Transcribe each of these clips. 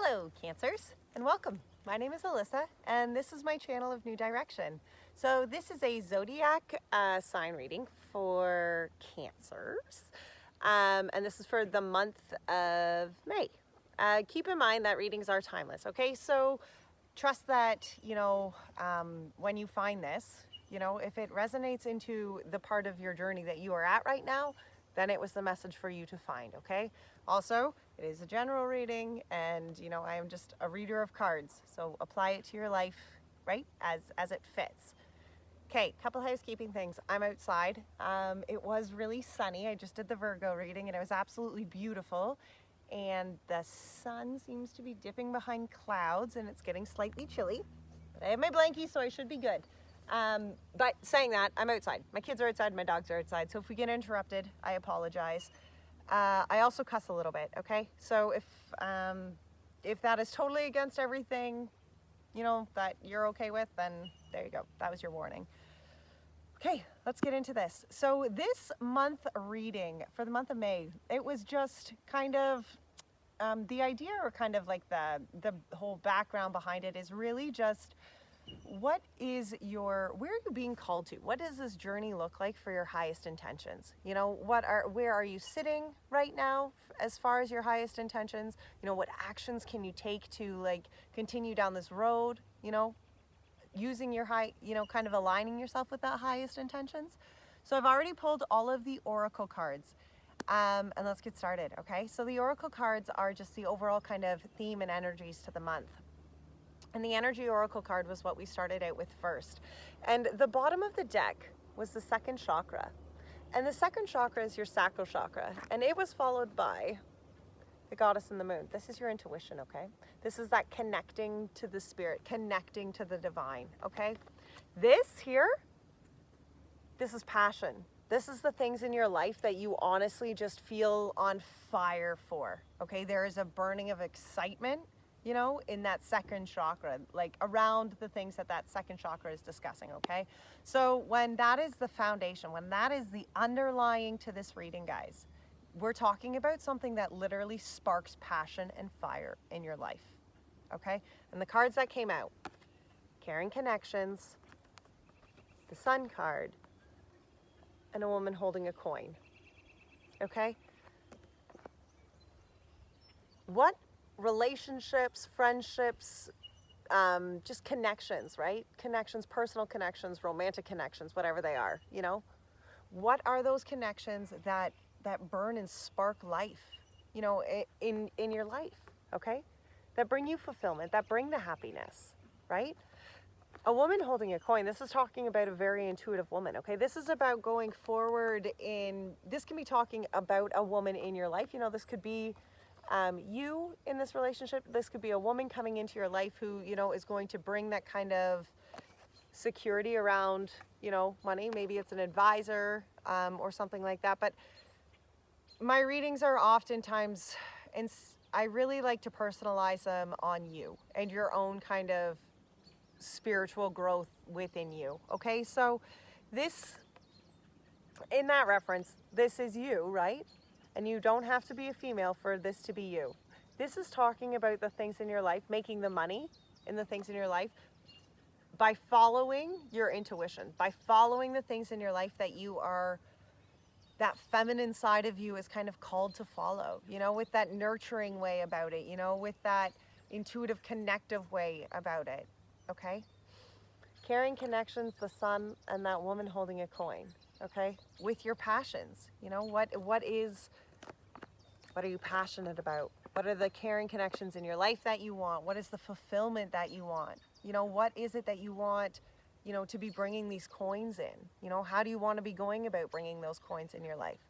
Hello Cancers and welcome. My name is Alyssa and this is my channel of New Direction. So this is a zodiac sign reading for Cancers and this is for the month of May. Keep in mind that readings are timeless, okay? So trust that, when you find this, if it resonates into the part of your journey that you are at right now, then it was the message for you to find, okay? Also, it is a general reading and, I am just a reader of cards. So apply it to your life, right, as it fits. Okay, couple housekeeping things. I'm outside. It was really sunny. I just did the Virgo reading and it was absolutely beautiful. And the sun seems to be dipping behind clouds and it's getting slightly chilly. But I have my blankie, so I should be good. But saying that, I'm outside. My kids are outside, my dogs are outside. So if we get interrupted, I apologize. I also cuss a little bit, okay? So if that is totally against everything, that you're okay with, then there you go. That was your warning. Okay, let's get into this. So this month reading for the month of May, it was just kind of, the idea or kind of like the whole background behind it is really just, where are you being called to? What does this journey look like for your highest intentions? Where are you sitting right now as far as your highest intentions? What actions can you take to continue down this road, using your kind of aligning yourself with that highest intentions. So I've already pulled all of the oracle cards. And let's get started, okay? So the oracle cards are just the overall kind of theme and energies to the month. And the energy oracle card was what we started out with first. And the bottom of the deck was the second chakra. And the second chakra is your sacral chakra. And it was followed by the goddess and the moon. This is your intuition, okay? This is that connecting to the spirit, connecting to the divine, okay? This here, this is passion. This is the things in your life that you honestly just feel on fire for, okay? There is a burning of excitement, in that second chakra, like around the things that second chakra is discussing, okay? So when that is the foundation, when that is the underlying to this reading, guys, we're talking about something that literally sparks passion and fire in your life, okay? And the cards that came out, Caring Connections, the Sun card, and a woman holding a coin, okay? What relationships, friendships, just connections, right? Connections, personal connections, romantic connections, whatever they are, What are those connections that burn and spark life, in your life, okay? That bring you fulfillment, that bring the happiness, right? A woman holding a coin, this is talking about a very intuitive woman, okay? This is about going forward this can be talking about a woman in your life. This could be you in this relationship. This could be a woman coming into your life who, is going to bring that kind of security around, money. Maybe it's an advisor or something like that. But my readings are oftentimes, and I really like to personalize them on you and your own kind of spiritual growth within you, okay? So in that reference, this is you, right? And you don't have to be a female for this to be you. This is talking about the things in your life, making the money in the things in your life by following your intuition, by following the things in your life that feminine side of you is kind of called to follow, with that nurturing way about it, with that intuitive, connective way about it, okay? Caring Connections, the sun, and that woman holding a coin, okay? With your passions, what are you passionate about? What are the caring connections in your life that you want? What is the fulfillment that you want? What is it that you want, to be bringing these coins in? How do you want to be going about bringing those coins in your life?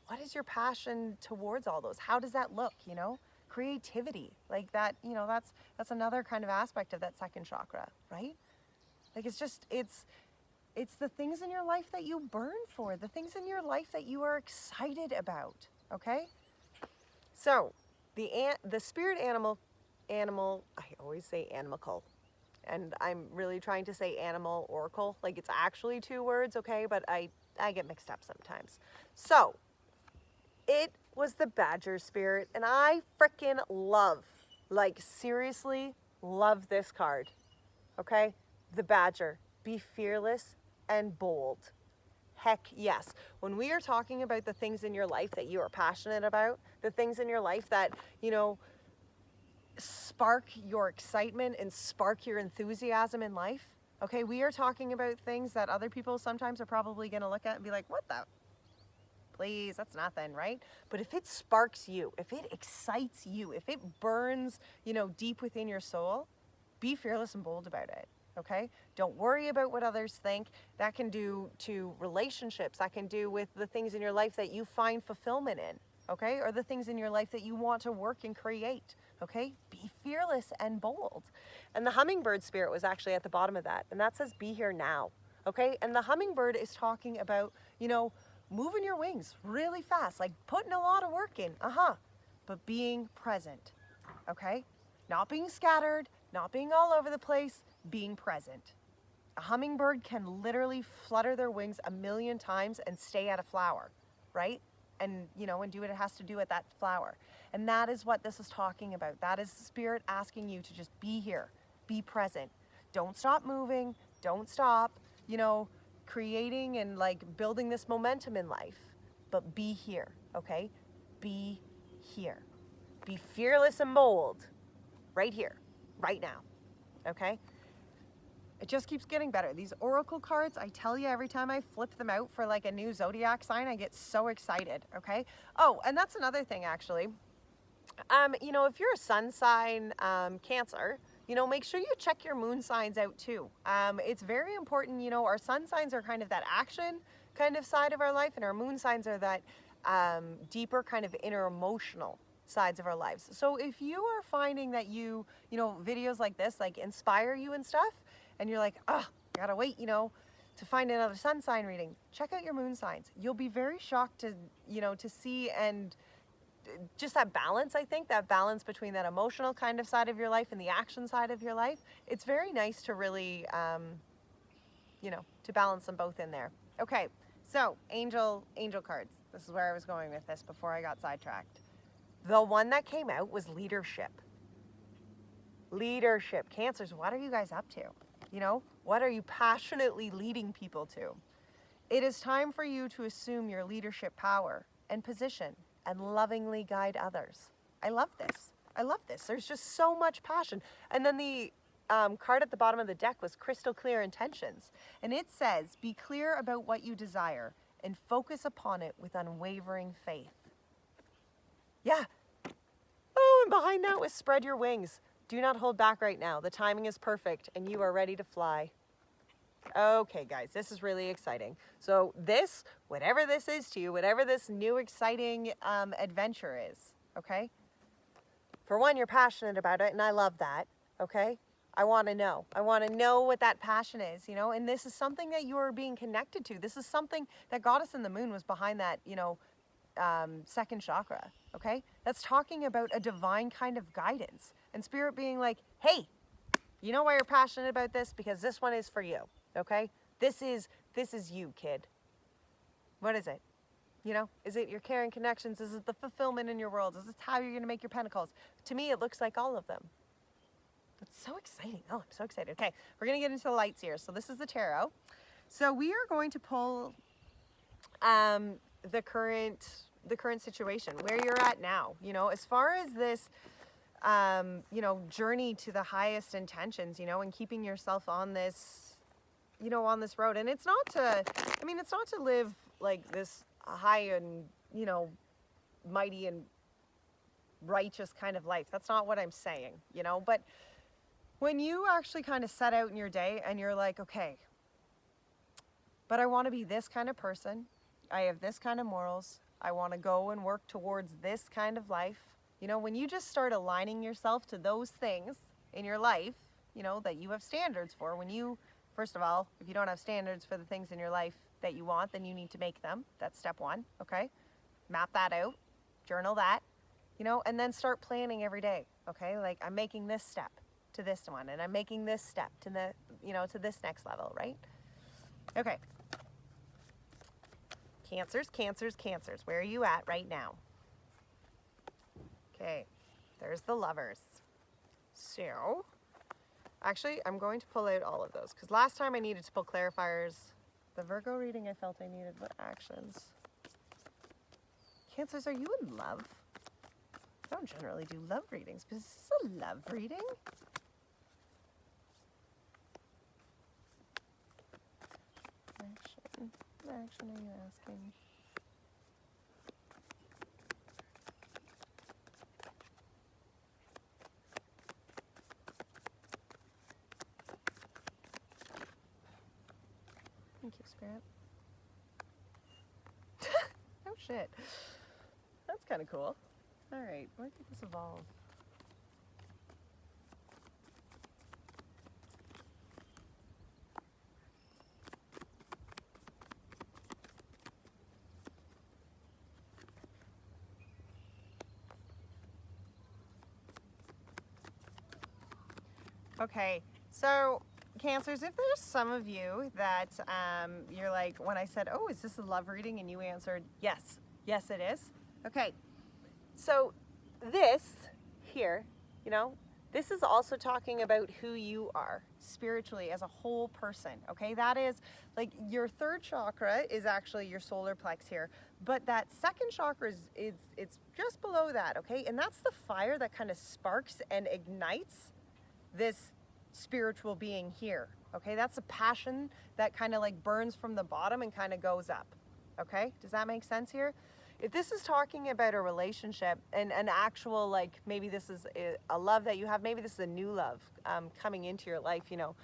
What is your passion towards all those? How does that look, Creativity, like that, that's another kind of aspect of that second chakra, right? Like it's the things in your life that you burn for, the things in your life that you are excited about, okay? So the spirit animal, I always say animal, and I'm really trying to say animal oracle, like it's actually two words, okay? But I get mixed up sometimes. So it was the badger spirit, and I freaking love Like, seriously, love this card, okay? The Badger. Be fearless and bold. Heck yes. When we are talking about the things in your life that you are passionate about, the things in your life that, you know, spark your excitement and spark your enthusiasm in life, okay, we are talking about things that other people sometimes are probably going to look at and be like, what the? Please, that's nothing, right? But if it sparks you, if it excites you, if it burns, you know, deep within your soul, be fearless and bold about it. Okay? Don't worry about what others think. That can do to relationships. That can do with the things in your life that you find fulfillment in. Okay? Or the things in your life that you want to work and create. Okay? Be fearless and bold. And the hummingbird spirit was actually at the bottom of that. And that says, be here now. Okay? And the hummingbird is talking about, you know, moving your wings really fast, like putting a lot of work in. But being present. Okay? Not being scattered, not being all over the place, being present. A hummingbird can literally flutter their wings 1,000,000 times and stay at a flower, right? And, you know, and do what it has to do at that flower. And that is what this is talking about. That is Spirit asking you to just be here, be present. Don't stop moving, don't stop, you know, creating and like building this momentum in life, but be here, okay? Be here. Be fearless and bold. Right here, right now, okay? It just keeps getting better. These oracle cards, I tell you, every time I flip them out for like a new zodiac sign, I get so excited, okay? Oh, and that's another thing, actually. You know, if you're a sun sign, Cancer, you know, make sure you check your moon signs out too. It's very important, you know, our sun signs are kind of that action kind of side of our life, and our moon signs are that deeper kind of inner emotional sides of our lives. So if you are finding that you know, videos like this like inspire you and stuff, and you're like, oh, I gotta wait, you know, to find another sun sign reading, check out your moon signs. You'll be very shocked to, you know, to see, and just that balance, I think, that balance between that emotional kind of side of your life and the action side of your life. It's very nice to really, you know, to balance them both in there. Okay, so angel cards. This is where I was going with this before I got sidetracked. The one that came out was leadership. Leadership. Cancers, what are you guys up to? You know, what are you passionately leading people to? It is time for you to assume your leadership power and position and lovingly guide others. I love this. I love this. There's just so much passion. And then the card at the bottom of the deck was crystal clear intentions. And it says, be clear about what you desire and focus upon it with unwavering faith. Yeah. Oh, and behind that was spread your wings. Do not hold back right now. The timing is perfect and you are ready to fly. Okay, guys, this is really exciting. So this, whatever this is to you, whatever this new exciting adventure is, okay? For one, you're passionate about it, and I love that, okay? I want to know. I want to know what that passion is, you know? And this is something that you are being connected to. This is something that Goddess in the Moon was behind that, you know, second chakra, okay? That's talking about a divine kind of guidance and Spirit being like, hey, you know why you're passionate about this? Because this one is for you, okay? This is you, kid. What is it? You know, is it your care and connections? Is it the fulfillment in your world? Is this how you're going to make your pentacles? To me, it looks like all of them. It's so exciting. Oh, I'm so excited. Okay, we're going to get into the lights here. So this is the tarot. So we are going to pull the current situation, where you're at now. You know, as far as this, you know, journey to the highest intentions, you know, and keeping yourself on this, you know, on this road. And it's not to, I mean, it's not to live like this high and, you know, mighty and righteous kind of life. That's not what I'm saying, you know. But when you actually kind of set out in your day and you're like, okay, but I want to be this kind of person. I have this kind of morals. I want to go and work towards this kind of life. You know, when you just start aligning yourself to those things in your life, you know, that you have standards for, when you, first of all, if you don't have standards for the things in your life that you want, then you need to make them. That's step one, okay? Map that out, journal that, you know, and then start planning every day, okay? Like, I'm making this step to this one, and I'm making this step to the, you know, to this next level, right? Okay. Cancers, Cancers, Cancers. Where are you at right now? Okay, there's the Lovers. So, actually, I'm going to pull out all of those because last time I needed to pull clarifiers. The Virgo reading I felt I needed what actions. Cancers, are you in love? I don't generally do love readings, but is this a love reading? Action. What action are you asking? Thank you, Spirit. Oh shit. That's kind of cool. Alright, where did this evolve? Okay, so Cancers, if there's some of you that you're like, when I said, oh, is this a love reading? And you answered, yes, yes it is. Okay, so this here, you know, this is also talking about who you are spiritually as a whole person, okay? That is, like, your third chakra is actually your solar plex here, but that second chakra is it's just below that, okay? And that's the fire that kind of sparks and ignites this spiritual being here, okay? That's a passion that kind of like burns from the bottom and kind of goes up, okay? Does that make sense here? If this is talking about a relationship and an actual, like, maybe this is a love that you have, maybe this is a new love coming into your life, you know,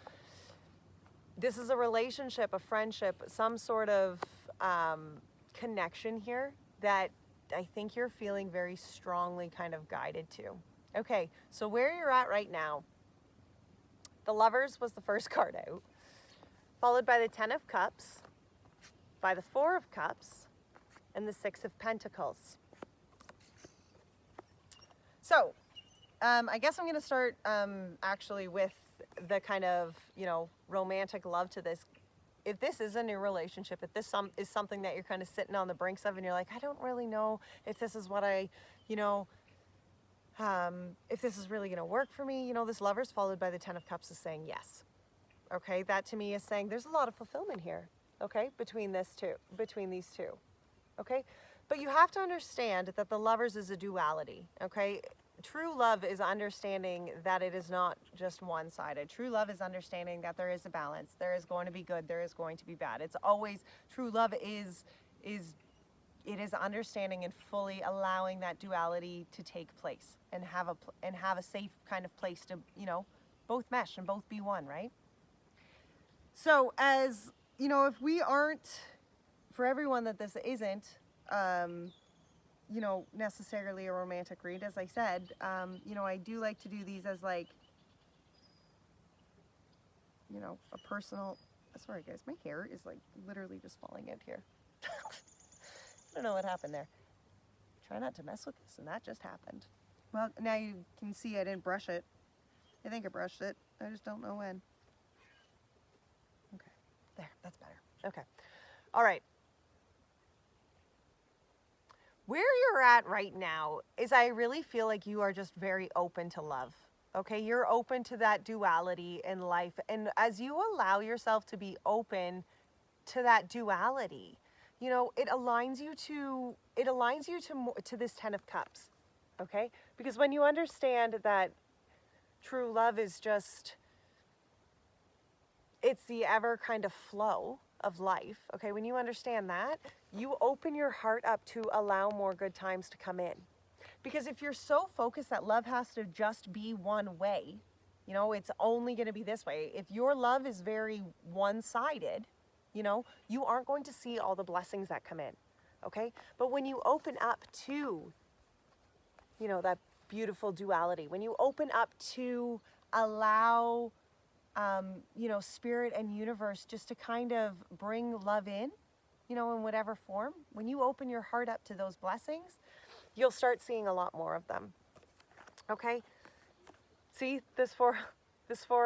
this is a relationship, a friendship, some sort of connection here that I think you're feeling very strongly kind of guided to. Okay, so where you're at right now, the Lovers was the first card out, followed by the Ten of Cups, by the Four of Cups, and the Six of Pentacles. So, I guess I'm going to start actually with the kind of, you know, romantic love to this. If this is a new relationship, if this is something that you're kind of sitting on the brinks of and you're like, I don't really know if this is what I, you know, if this is really going to work for me, you know, this Lovers followed by the Ten of Cups is saying yes. Okay, that to me is saying there's a lot of fulfillment here, okay, between these two. Okay, but you have to understand that the Lovers is a duality, okay? True love is understanding that it is not just one-sided. True love is understanding that there is a balance. There is going to be good, there is going to be bad. It's always, true love is understanding and fully allowing that duality to take place and have a safe kind of place to, you know, both mesh and both be one, right? So as, you know, if we aren't, for everyone that this isn't, you know, necessarily a romantic read, as I said, you know, I do like to do these as like, you know, a personal, sorry guys, my hair is like literally just falling out here. I don't know what happened there. Try not to mess with this, and that just happened. Well, now you can see I didn't brush it. I think I brushed it. I just don't know when. Okay, there, that's better. Okay, all right. Where you're at right now is I really feel like you are just very open to love. Okay, you're open to that duality in life. And as you allow yourself to be open to that duality, you know, it aligns you to this Ten of Cups. Okay? Because when you understand that true love is just, it's the ever kind of flow of life, okay? When you understand that, you open your heart up to allow more good times to come in. Because if you're so focused that love has to just be one way, you know, it's only going to be this way. If your love is very one-sided, you know, you aren't going to see all the blessings that come in, okay? But when you open up to, you know, that beautiful duality, when you open up to allow, you know, spirit and universe just to kind of bring love in, you know, in whatever form, when you open your heart up to those blessings, you'll start seeing a lot more of them, okay? See this Four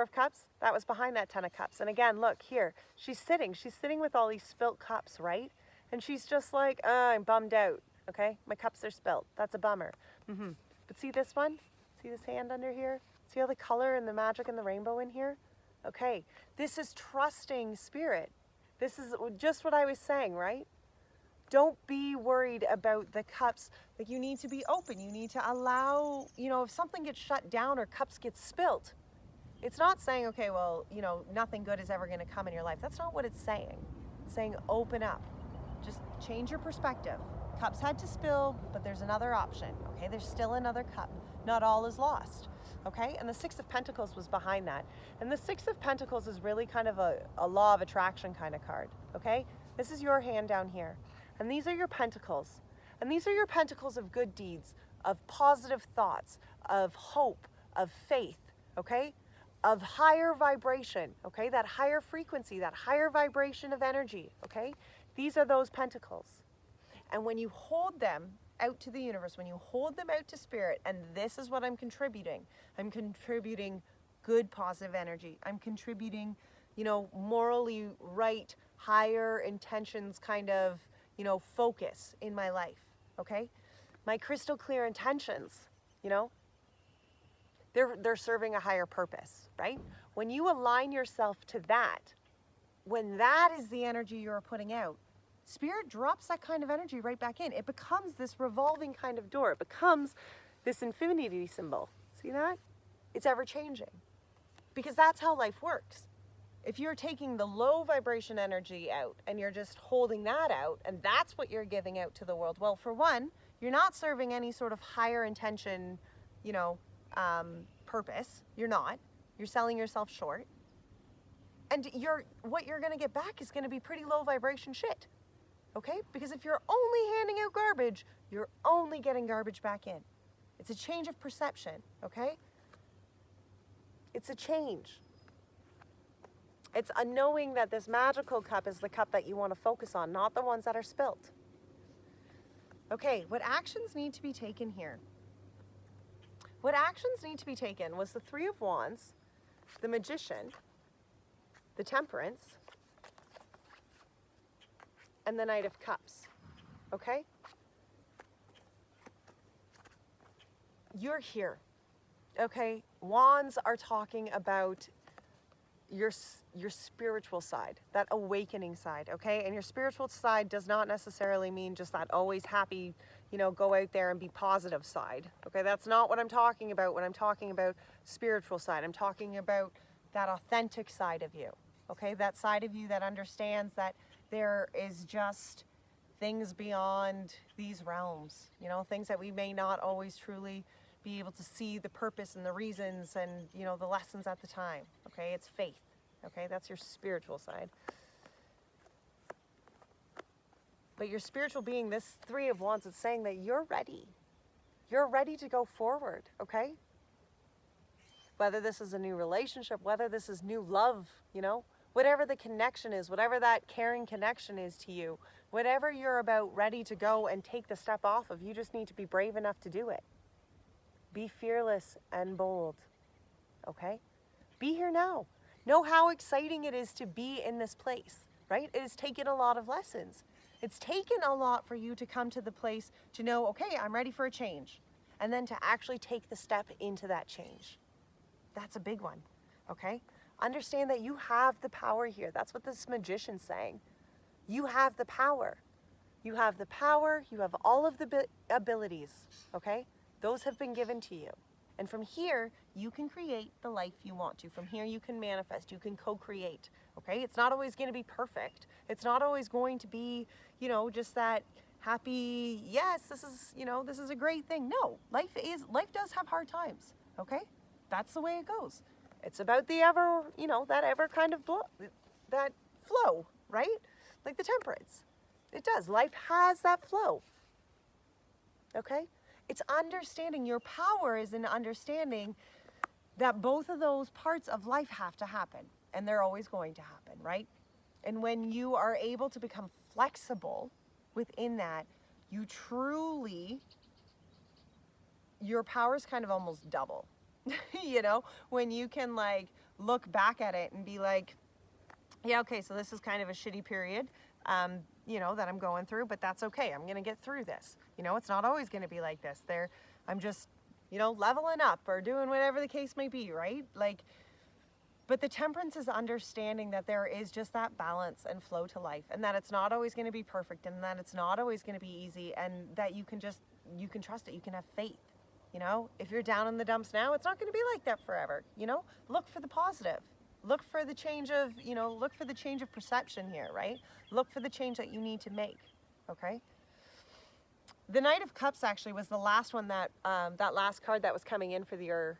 of Cups? That was behind that Ten of Cups. And again, look here, she's sitting with all these spilt cups, right? And she's just like, I'm bummed out, okay? My cups are spilt. That's a bummer. But see this one? See this hand under here? See all the color and the magic and the rainbow in here? Okay, this is trusting Spirit. This is just what I was saying, right? Don't be worried about the cups. Like, you need to be open. You need to allow, if something gets shut down or cups get spilt, it's not saying, okay, well, nothing good is ever going to come in your life. That's not what it's saying. It's saying open up. Just change your perspective. Cups had to spill, but there's another option, okay? There's still another cup. Not all is lost, okay? And the Six of Pentacles was behind that. And the Six of Pentacles is really kind of a law of attraction kind of card, okay? This is your hand down here. And these are your pentacles. And these are your pentacles of good deeds, of positive thoughts, of hope, of faith, okay? Of higher vibration, okay? That higher frequency, that higher vibration of energy, okay? These are those pentacles. And when you hold them out to the universe, when you hold them out to Spirit, and this is what I'm contributing good positive energy. I'm contributing, morally right, higher intentions kind of, focus in my life, okay? My crystal clear intentions, they're serving a higher purpose, right? When you align yourself to that, when that is the energy you're putting out, Spirit drops that kind of energy right back in. It becomes this revolving kind of door. It becomes this infinity symbol. See that? It's ever changing. Because that's how life works. If you're taking the low vibration energy out and you're just holding that out, and that's what you're giving out to the world, well, for one, you're not serving any sort of higher intention, purpose. You're not. You're selling yourself short. And what you're going to get back is going to be pretty low vibration shit. Okay? Because if you're only handing out garbage, you're only getting garbage back in. It's a change of perception, okay? It's a change. It's a knowing that this magical cup is the cup that you want to focus on, not the ones that are spilt. Okay, what actions need to be taken here? What actions need to be taken was the Three of Wands, the Magician, the Temperance, and the Knight of Cups, okay? You're here, okay? Wands are talking about your spiritual side, that awakening side, okay? And your spiritual side does not necessarily mean just that always happy, go out there and be positive side, okay? That's not what I'm talking about when I'm talking about spiritual side. I'm talking about that authentic side of you, okay? That side of you that understands that there is just things beyond these realms, things that we may not always truly be able to see the purpose and the reasons and, the lessons at the time, okay? It's faith, okay? That's your spiritual side. But your spiritual being, this Three of Wands, it's saying that you're ready. You're ready to go forward, okay? Whether this is a new relationship, whether this is new love, whatever the connection is, whatever that caring connection is to you, whatever you're about ready to go and take the step off of, you just need to be brave enough to do it. Be fearless and bold, okay? Be here now. Know how exciting it is to be in this place, right? It has taken a lot of lessons. It's taken a lot for you to come to the place to know, okay, I'm ready for a change. And then to actually take the step into that change. That's a big one, okay? Understand that you have the power here. That's what this Magician's saying. You have the power. You have the power. You have all of the abilities, okay? Those have been given to you. And from here, you can create the life you want to. From here, you can manifest. You can co-create, okay? It's not always going to be perfect. It's not always going to be, just that happy, yes, this is a great thing. No, life does have hard times, okay? That's the way it goes. It's about the ever, that ever kind of that flow, right? Like the Temperance. It does. Life has that flow. Okay? It's understanding your power is in understanding that both of those parts of life have to happen. And they're always going to happen, right? And when you are able to become flexible within that, you truly, your power is kind of almost double. When you can look back at it and be like, yeah, okay, so this is kind of a shitty period, that I'm going through, but that's okay. I'm going to get through this. It's not always going to be like this. I'm just, you know, leveling up or doing whatever the case may be, right? Like, but the temperance is understanding that there is just that balance and flow to life, and that it's not always going to be perfect, and that it's not always going to be easy, and that you can trust it. You can have faith. You know, if you're down in the dumps now, it's not going to be like that forever. You know, look for the positive. Look for the change of, you know, look for the change of perception here, right? Look for the change that you need to make. Okay. The Knight of Cups actually was the last one that, that last card that was coming in for your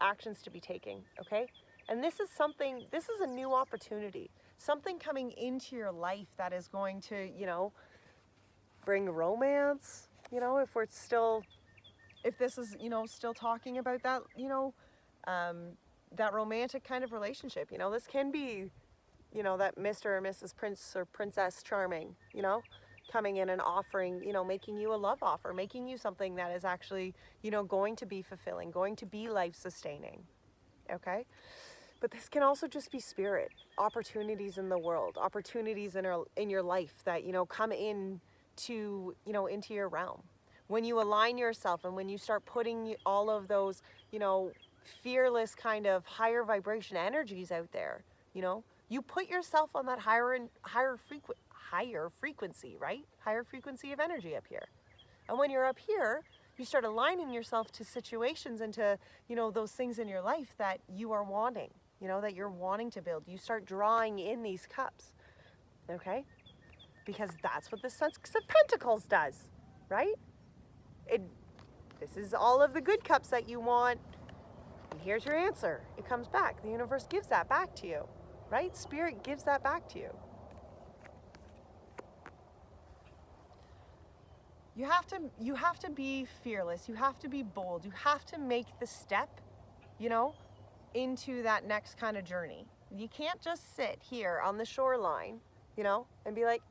actions to be taking. Okay. And this is something, this is a new opportunity, something coming into your life that is going to, you know, bring romance, you know, if this is, you know, still talking about that, you know, that romantic kind of relationship, you know, this can be, you know, that Mr. or Mrs. Prince or Princess Charming, you know, coming in and offering, you know, making you a love offer, making you something that is actually, you know, going to be fulfilling, going to be life sustaining. Okay. But this can also just be spirit, opportunities in the world, opportunities in your life that, you know, come in to, you know, into your realm. When you align yourself and when you start putting all of those, you know, fearless kind of higher vibration energies out there, you know, you put yourself on that higher frequency, right? Higher frequency of energy up here. And when you're up here, you start aligning yourself to situations and to, you know, those things in your life that you are wanting, you know, that you're wanting to build. You start drawing in these cups, okay? Because that's what the Six of Pentacles does, right? This is all of the good cups that you want. And here's your answer. It comes back. The universe gives that back to you, right? Spirit gives that back to you. You have to be fearless. You have to be bold. You have to make the step, you know, into that next kind of journey. You can't just sit here on the shoreline, you know, and be like,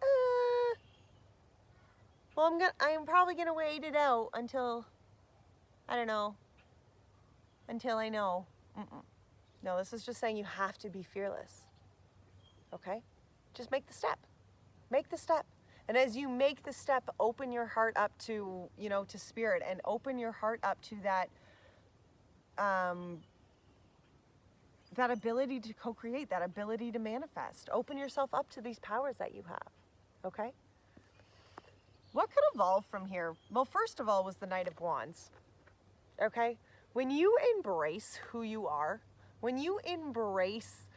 well, I'm probably gonna wait it out until, I don't know, until I know. No, this is just saying you have to be fearless. Okay? Just make the step. Make the step. And as you make the step, open your heart up to, you know, to spirit, and open your heart up to that, that ability to co-create, that ability to manifest. Open yourself up to these powers that you have. Okay? What could evolve from here? Well, first of all was the Knight of Wands. Okay? When you embrace who you are, when you embrace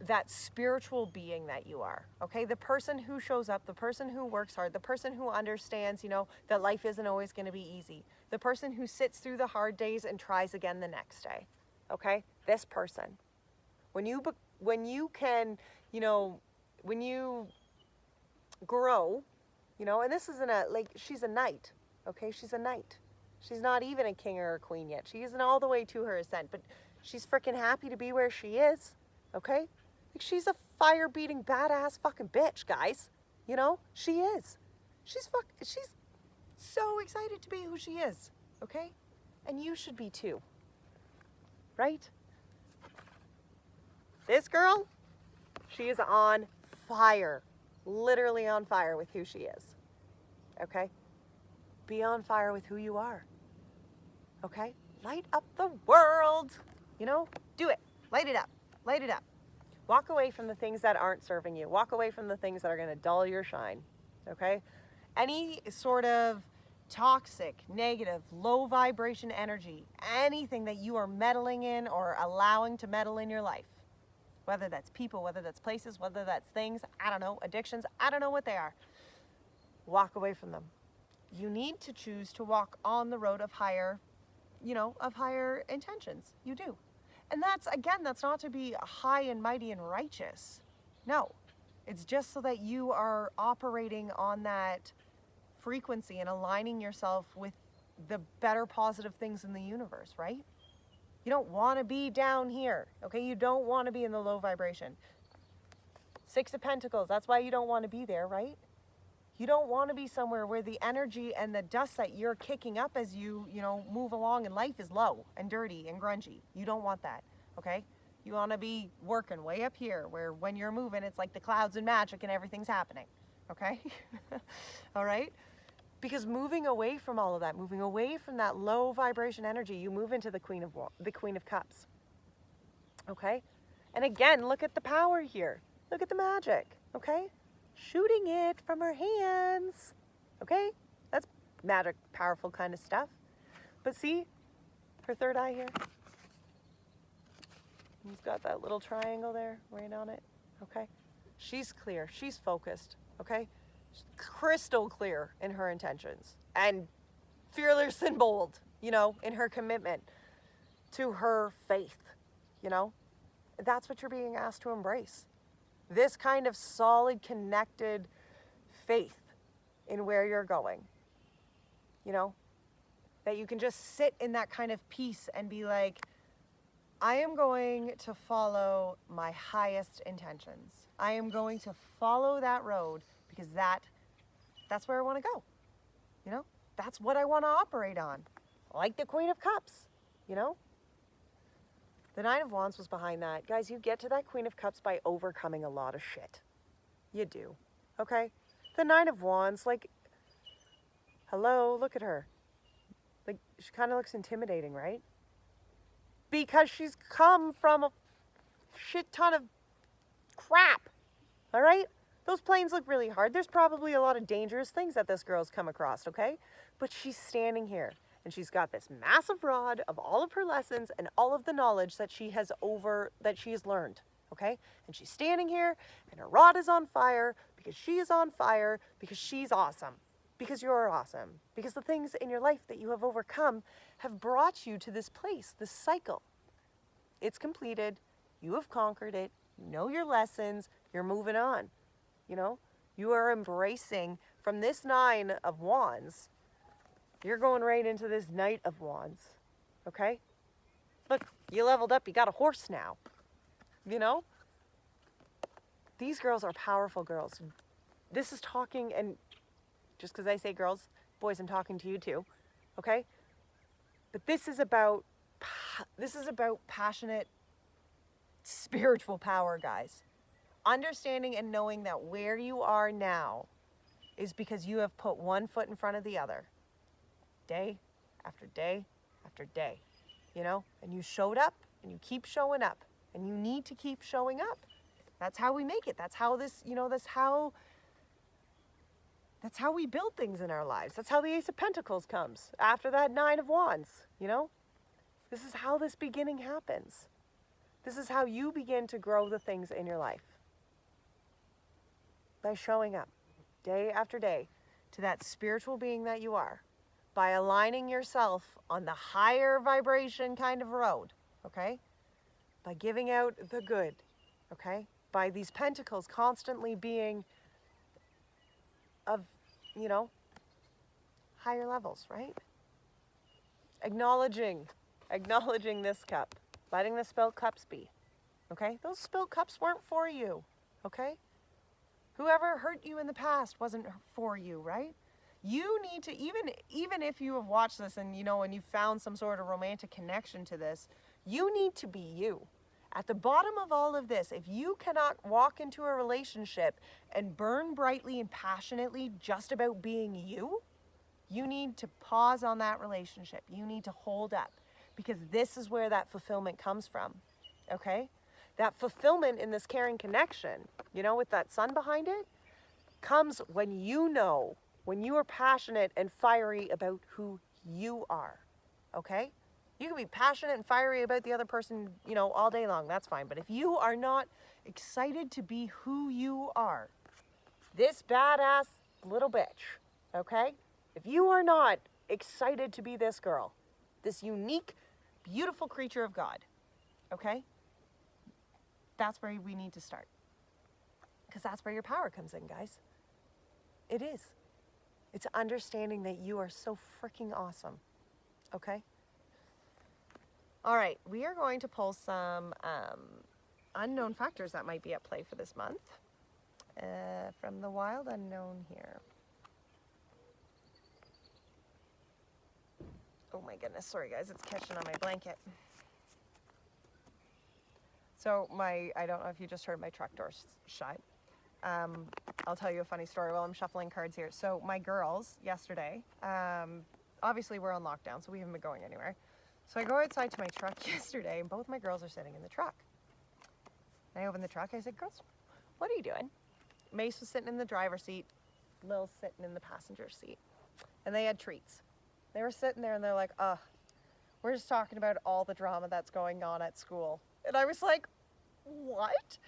that spiritual being that you are, okay? The person who shows up, the person who works hard, the person who understands, you know, that life isn't always going to be easy. The person who sits through the hard days and tries again the next day, okay? This person. When you can, you know, when you grow, you know, and this isn't like, she's a knight, okay? She's a knight. She's not even a king or a queen yet. She isn't all the way to her ascent, but she's freaking happy to be where she is, okay? Like, she's a fire-beating, badass fucking bitch, guys. You know? She is. She's so excited to be who she is, okay? And you should be too, right? This girl, she is on fire. Literally on fire with who she is, okay? Be on fire with who you are, okay? Light up the world, you know? Do it. Light it up. Light it up. Walk away from the things that aren't serving you. Walk away from the things that are going to dull your shine, okay? Any sort of toxic, negative, low vibration energy, anything that you are meddling in or allowing to meddle in your life, whether that's people, whether that's places, whether that's things, I don't know, addictions, I don't know what they are. Walk away from them. You need to choose to walk on the road of higher, you know, of higher intentions. You do. And that's, again, that's not to be high and mighty and righteous. No. It's just so that you are operating on that frequency and aligning yourself with the better positive things in the universe, right? You don't want to be down here, okay? You don't want to be in the low vibration. Six of Pentacles, that's why you don't want to be there, right? You don't want to be somewhere where the energy and the dust that you're kicking up as you know, move along in life is low and dirty and grungy. You don't want that, okay? You want to be working way up here where when you're moving, it's like the clouds and magic and everything's happening, okay? All right? Because moving away from all of that, moving away from that low vibration energy, you move into the Queen of Cups. Okay? And again, look at the power here. Look at the magic, okay? Shooting it from her hands, okay? That's magic, powerful kind of stuff. But see, her third eye here. He's got that little triangle there right on it, okay? She's clear, she's focused, okay? She's crystal clear in her intentions and fearless and bold, you know, in her commitment to her faith, you know? That's what you're being asked to embrace. This kind of solid, connected faith in where you're going, you know? That you can just sit in that kind of peace and be like, I am going to follow my highest intentions. I am going to follow that road because that's where I want to go. You know, that's what I want to operate on. Like the Queen of Cups, you know? The Nine of Wands was behind that. Guys, you get to that Queen of Cups by overcoming a lot of shit. You do, okay? The Nine of Wands, like, hello, look at her. Like, she kind of looks intimidating, right? Because she's come from a shit ton of crap, all right? Those planes look really hard. There's probably a lot of dangerous things that this girl's come across, okay? But she's standing here, and she's got this massive rod of all of her lessons and all of the knowledge that she has learned, okay? And she's standing here, and her rod is on fire because she is on fire because she's awesome. Because you're awesome. Because the things in your life that you have overcome have brought you to this place, this cycle. It's completed. You have conquered it. You know your lessons. You're moving on. You know, you are embracing from this Nine of Wands. You're going right into this Knight of Wands. Okay? Look, you leveled up. You got a horse now. You know? These girls are powerful girls. This is talking, and just because I say girls, boys, I'm talking to you too, okay? But this is about passionate spiritual power, guys. Understanding and knowing that where you are now is because you have put one foot in front of the other, day after day after day, you know? And you showed up, and you keep showing up, and you need to keep showing up. That's how we make it. That's how this, you know, that's how we build things in our lives. That's how the Ace of Pentacles comes after that Nine of Wands, you know? This is how this beginning happens. This is how you begin to grow the things in your life. By showing up day after day to that spiritual being that you are. By aligning yourself on the higher vibration kind of road, okay? By giving out the good, okay? By these pentacles constantly being of, you know, higher levels, right? Acknowledging this cup, letting the spilled cups be, okay? Those spilled cups weren't for you, okay? Whoever hurt you in the past wasn't for you, right? You need to, even if you have watched this and, you know, and you found some sort of romantic connection to this, you need to be you. At the bottom of all of this, if you cannot walk into a relationship and burn brightly and passionately just about being you, you need to pause on that relationship. You need to hold up, because this is where that fulfillment comes from, okay? That fulfillment in this caring connection, you know, with that sun behind it, comes when you know, when you are passionate and fiery about who you are, okay? You can be passionate and fiery about the other person, you know, all day long. That's fine. But if you are not excited to be who you are, this badass little bitch, okay? If you are not excited to be this girl, this unique, beautiful creature of God, okay? That's where we need to start. Because that's where your power comes in, guys. It is. It's understanding that you are so freaking awesome, okay? All right, we are going to pull some unknown factors that might be at play for this month from the Wild Unknown here. Oh my goodness, sorry guys, it's catching on my blanket. So I don't know if you just heard my truck door shut. I'll tell you a funny story while I'm shuffling cards here. So my girls yesterday, obviously we're on lockdown, so we haven't been going anywhere. So I go outside to my truck yesterday, and both my girls are sitting in the truck. And I open the truck, I said, girls, what are you doing? Mace was sitting in the driver's seat, Lil's sitting in the passenger seat. And they had treats. They were sitting there and they're like, we're just talking about all the drama that's going on at school. And I was like, what?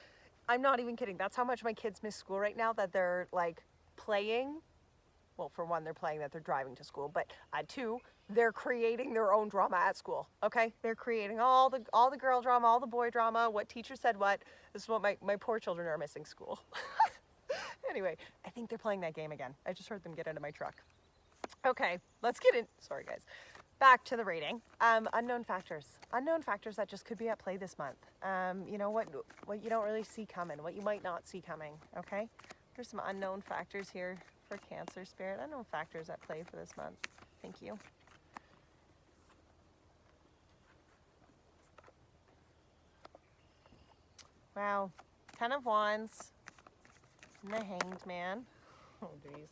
I'm not even kidding. That's how much my kids miss school right now, that they're like playing. Well, for one, they're playing that they're driving to school, but two, they're creating their own drama at school, okay? They're creating all the girl drama, all the boy drama, what teacher said what. This is what my poor children are missing school. Anyway, I think they're playing that game again. I just heard them get into my truck. Okay, let's get in. Sorry, guys. Back to the reading. Unknown factors. Unknown factors that just could be at play this month. You know, what you don't really see coming, what you might not see coming, okay? There's some unknown factors here for Cancer Spirit. Unknown factors at play for this month. Thank you. Wow. 10 of Wands. And the Hanged Man. Oh, geez.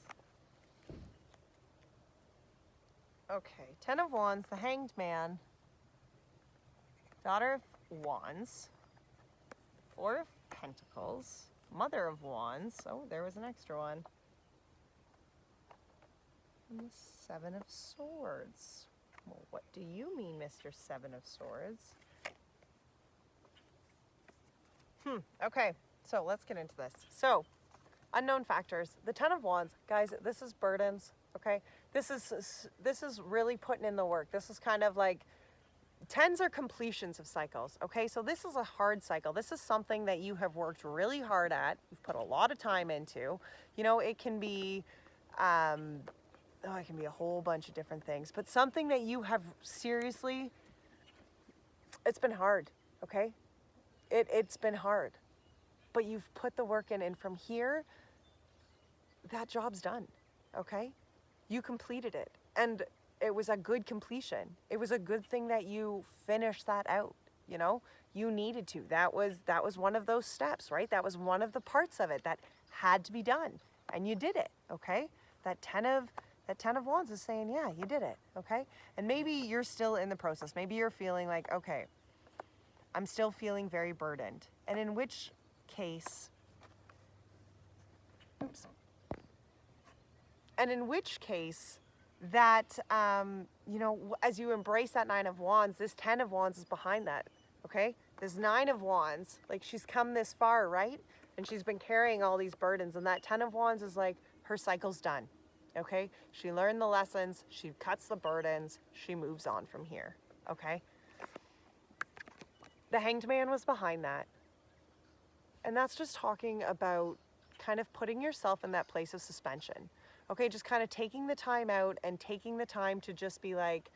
Okay, 10 of Wands, the Hanged Man, Daughter of Wands, 4 of Pentacles, Mother of Wands, oh, there was an extra one, and the 7 of Swords. Well, what do you mean, Mr. 7 of Swords? Okay, so let's get into this. So, unknown factors. The 10 of Wands, guys, this is burdens, okay? This is really putting in the work. This is kind of like, 10s are completions of cycles, okay? So this is a hard cycle. This is something that you have worked really hard at. You've put a lot of time into. You know, it can be, it can be a whole bunch of different things, but something that you have seriously, it's been hard, okay? It's been hard, but you've put the work in, and from here, that job's done, okay? You completed it, and it was a good completion. It was a good thing that you finished that out, you know? You needed to. That was one of those steps, right? That was one of the parts of it that had to be done, and you did it, okay? That 10 of Wands is saying, yeah, you did it, okay? And maybe you're still in the process. Maybe you're feeling like, okay, I'm still feeling very burdened. And in which case, that, you know, as you embrace that 9 of Wands, this 10 of Wands is behind that, okay? This 9 of Wands, like, she's come this far, right? And she's been carrying all these burdens, and that 10 of Wands is like, her cycle's done, okay? She learned the lessons, she cuts the burdens, she moves on from here, okay? The Hanged Man was behind that. And that's just talking about kind of putting yourself in that place of suspension. Okay, just kind of taking the time out and taking the time to just be like,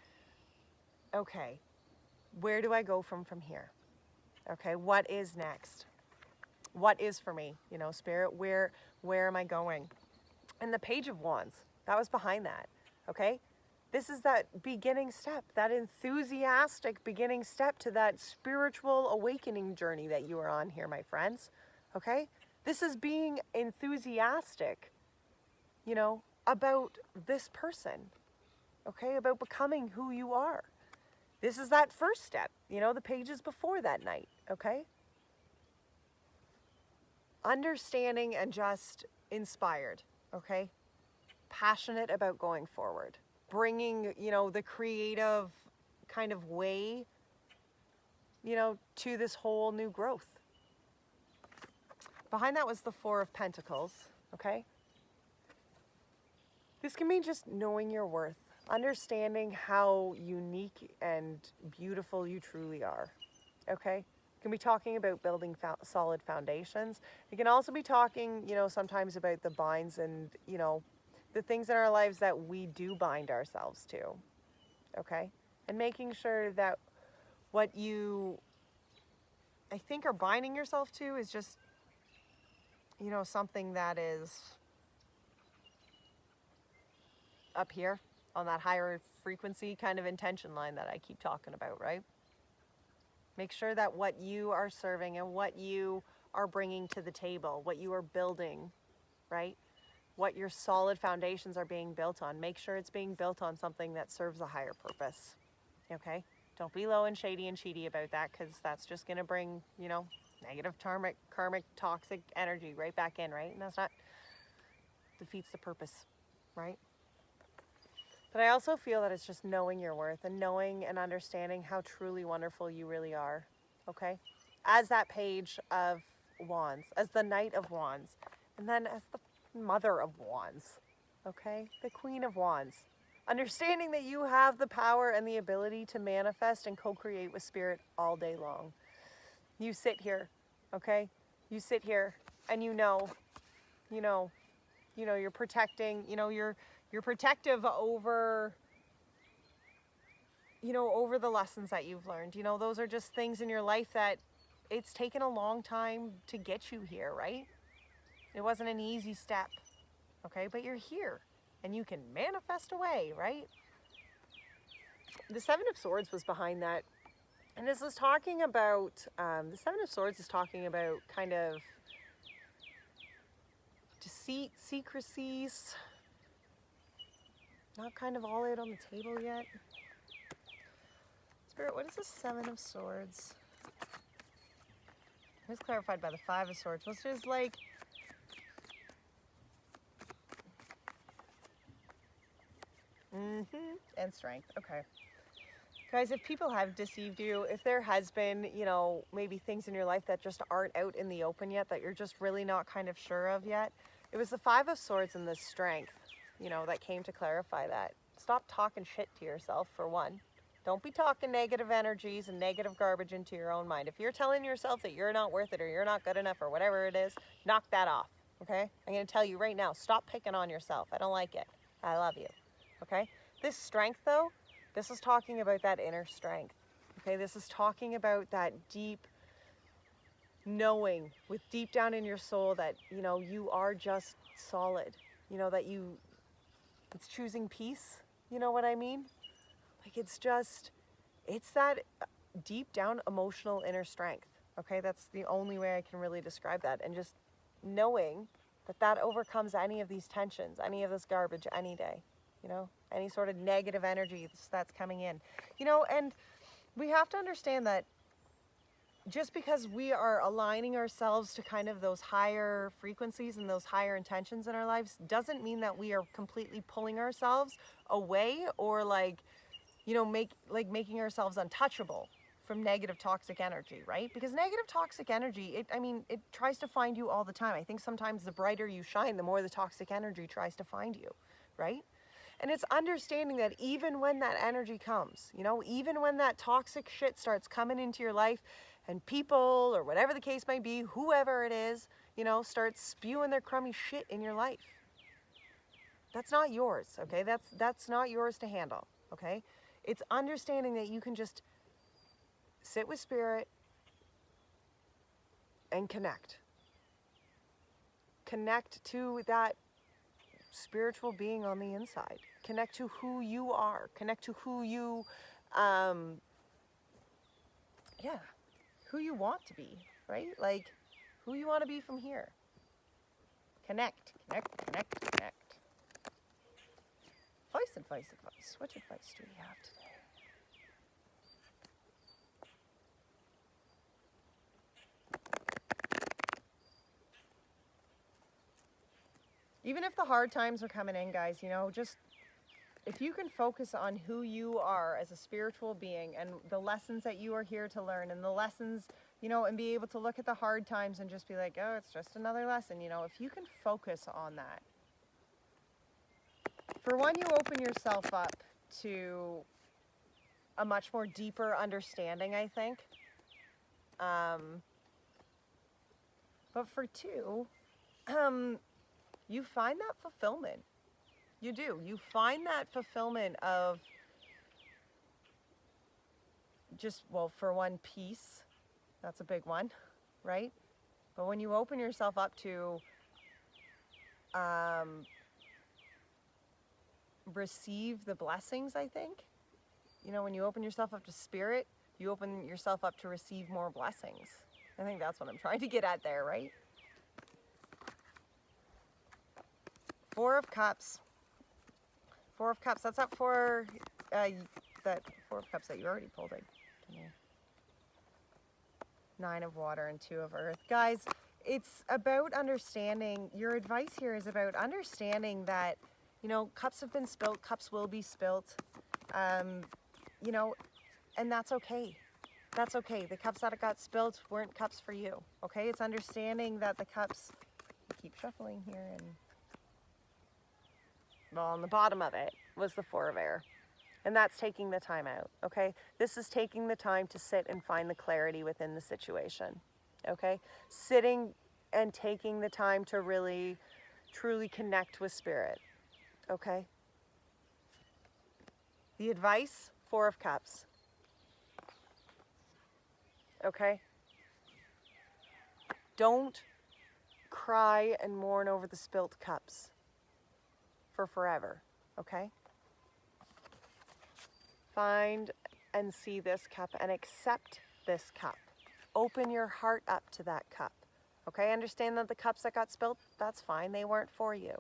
okay, where do I go from here? Okay, what is next? What is for me? You know, Spirit, where am I going? And the Page of Wands, that was behind that, okay? This is that beginning step, that enthusiastic beginning step to that spiritual awakening journey that you are on here, my friends, okay? This is being enthusiastic, you know, about this person, okay? About becoming who you are. This is that first step, you know, the pages before that night, okay? Understanding and just inspired, okay? Passionate about going forward. Bringing, you know, the creative kind of way, you know, to this whole new growth. Behind that was the 4 of Pentacles, okay? This can mean just knowing your worth, understanding how unique and beautiful you truly are, okay? It can be talking about building solid foundations. It can also be talking, you know, sometimes about the binds and, you know, the things in our lives that we do bind ourselves to, okay? And making sure that what you, I think, are binding yourself to is just, you know, something that is up here on that higher frequency kind of intention line that I keep talking about, right? Make sure that what you are serving and what you are bringing to the table, what you are building, right? What your solid foundations are being built on. Make sure it's being built on something that serves a higher purpose, okay? Don't be low and shady and cheaty about that, because that's just going to bring, you know, negative karmic, toxic energy right back in, right? And that's not, defeats the purpose, right? But I also feel that it's just knowing your worth and knowing and understanding how truly wonderful you really are, okay? As that Page of Wands, as the Knight of Wands, and then as the Mother of Wands, okay? The Queen of Wands. Understanding that you have the power and the ability to manifest and co-create with spirit all day long. You sit here, okay? You sit here and you're protecting, you're protective over, over the lessons that you've learned. Those are just things in your life that it's taken a long time to get you here, right? It wasn't an easy step, okay? But you're here and you can manifest away, right? The Seven of Swords was behind that. And this is talking about, the Seven of Swords is talking about kind of deceit, secrecies, not kind of all out on the table yet. Spirit, what is the Seven of Swords? It was clarified by the Five of Swords, which is like, and strength, okay. Guys, if people have deceived you, if there has been, maybe things in your life that just aren't out in the open yet, that you're just really not kind of sure of yet, it was the Five of Swords and the strength, that came to clarify that. Stop talking shit to yourself, for one. Don't be talking negative energies and negative garbage into your own mind. If you're telling yourself that you're not worth it or you're not good enough or whatever it is, knock that off, okay? I'm going to tell you right now, stop picking on yourself. I don't like it. I love you, okay? This strength, though, this is talking about that inner strength, okay? This is talking about that deep knowing with deep down in your soul that, you are just solid, that it's choosing peace, you know what I mean? Like it's that deep down emotional inner strength, okay? That's the only way I can really describe that. And just knowing that overcomes any of these tensions, any of this garbage any day, any sort of negative energy that's coming in, and we have to understand that just because we are aligning ourselves to kind of those higher frequencies and those higher intentions in our lives doesn't mean that we are completely pulling ourselves away or making ourselves untouchable from negative toxic energy, right? Because negative toxic energy, it tries to find you all the time. I think sometimes the brighter you shine, the more the toxic energy tries to find you, right? And it's understanding that even when that energy comes, even when that toxic shit starts coming into your life and people or whatever the case may be, whoever it is, starts spewing their crummy shit in your life. That's not yours, okay? That's not yours to handle, okay? It's understanding that you can just sit with spirit and connect. Connect to that spiritual being on the inside. Connect to who you are. Connect to who you, who you want to be, right? Like, who you want to be from here. Connect. Advice. What advice do we have today? Even if the hard times are coming in, guys, just if you can focus on who you are as a spiritual being and the lessons that you are here to learn and the lessons, and be able to look at the hard times and just be like, oh, it's just another lesson, if you can focus on that. For one, you open yourself up to a much more deeper understanding, I think. But for two, you find that fulfillment. You do. You find that fulfillment of just, well, for one, peace. That's a big one, right? But when you open yourself up to receive the blessings, I think, when you open yourself up to spirit, you open yourself up to receive more blessings. I think that's what I'm trying to get at there, right? Four of Cups. Four of Cups. That's up for that Four of Cups that you already pulled. Nine of Water and Two of Earth. Guys, it's about understanding. Your advice here is about understanding that, you know, cups have been spilt, cups will be spilt, you know, and that's okay. That's okay. The cups that got spilt weren't cups for you, okay? It's understanding that the cups, keep shuffling here, and well, on the bottom of it was the Four of Air. And that's taking the time out, okay? This is taking the time to sit and find the clarity within the situation, okay? Sitting and taking the time to really, truly connect with Spirit, okay? The advice, Four of Cups, okay? Don't cry and mourn over the spilt cups for forever, okay? Find and see this cup and accept this cup. Open your heart up to that cup, okay? Understand that the cups that got spilt, that's fine. They weren't for you,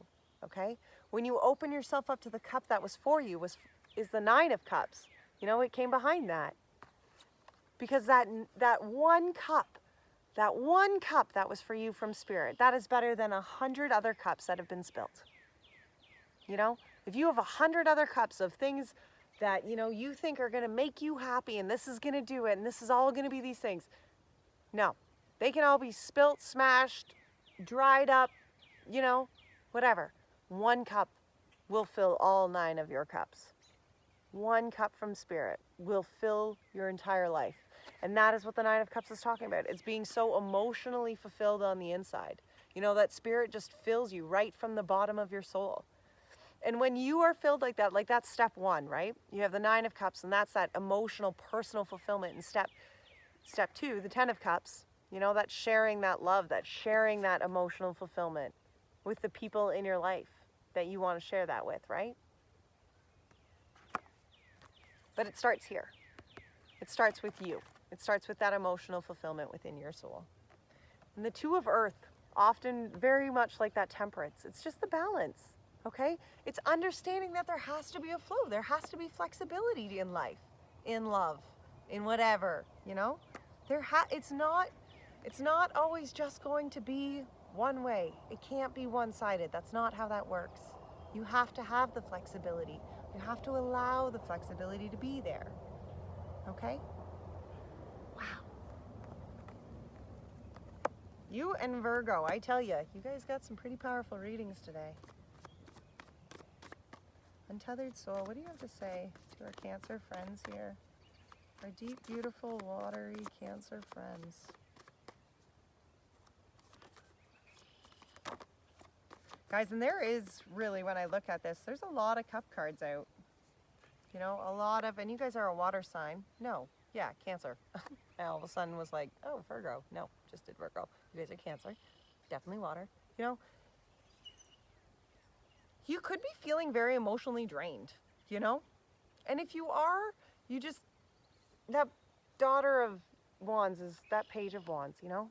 okay? When you open yourself up to the cup that was for you is the Nine of Cups. You know, it came behind that. Because that one cup that was for you from Spirit, that is better than 100 other cups that have been spilt. You know, if you have 100 other cups of things that, you know, you think are going to make you happy and this is going to do it and this is all going to be these things. No, they can all be spilt, smashed, dried up, you know, whatever. One cup will fill all 9 of your cups. One cup from Spirit will fill your entire life. And that is what the Nine of Cups is talking about. It's being so emotionally fulfilled on the inside. You know, that Spirit just fills you right from the bottom of your soul. And when you are filled like that's step 1, right? You have the Nine of Cups, and that's that emotional, personal fulfillment. And step 2, the 10 of Cups, you know, that's sharing that love, that's sharing that emotional fulfillment with the people in your life that you want to share that with, right? But it starts here. It starts with you. It starts with that emotional fulfillment within your soul. And the Two of Earth, often very much like that Temperance, it's just the balance. Okay? It's understanding that there has to be a flow. There has to be flexibility in life, in love, in whatever, you know? It's not always just going to be one way. It can't be one-sided. That's not how that works. You have to have the flexibility. You have to allow the flexibility to be there. Okay? Wow. You and Virgo, I tell you, you guys got some pretty powerful readings today. Untethered Soul, what do you have to say to our Cancer friends here? Our deep, beautiful, watery Cancer friends. Guys, and there is really, when I look at this, there's a lot of cup cards out. You know, a lot of, and you guys are a water sign. No, yeah, Cancer. And all of a sudden was like, oh, Virgo. No, just did Virgo. You guys are Cancer. Definitely water. You know, you could be feeling very emotionally drained, you know? And if you are, you just, that Daughter of Wands is that Page of Wands, you know?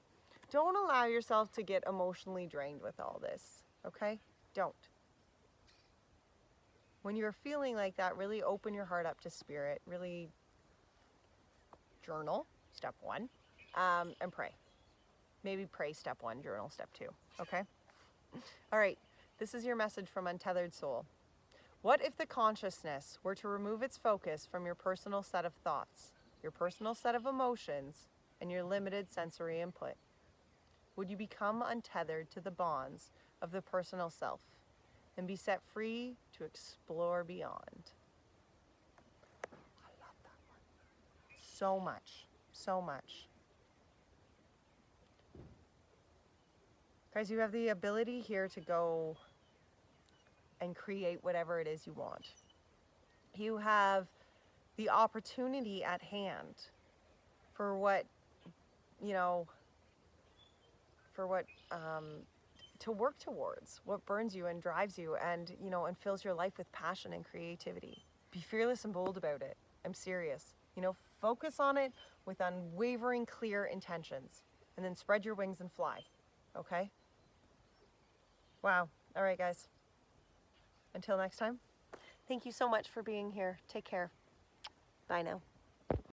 Don't allow yourself to get emotionally drained with all this, okay? Don't. When you're feeling like that, really open your heart up to Spirit. Really journal, step 1, and pray. Maybe pray step 1, journal step 2, okay? All right. This is your message from Untethered Soul. What if the consciousness were to remove its focus from your personal set of thoughts, your personal set of emotions, and your limited sensory input? Would you become untethered to the bonds of the personal self and be set free to explore beyond? I love that one. So much, so much. Guys, you have the ability here to go and create whatever it is you want. You have the opportunity at hand for what, you know, for what, to work towards, what burns you and drives you and, you know, and fills your life with passion and creativity. Be fearless and bold about it. I'm serious. You know, focus on it with unwavering, clear intentions. and then spread your wings and fly. Okay? Wow. All right, guys. Until next time, thank you so much for being here. Take care. Bye now.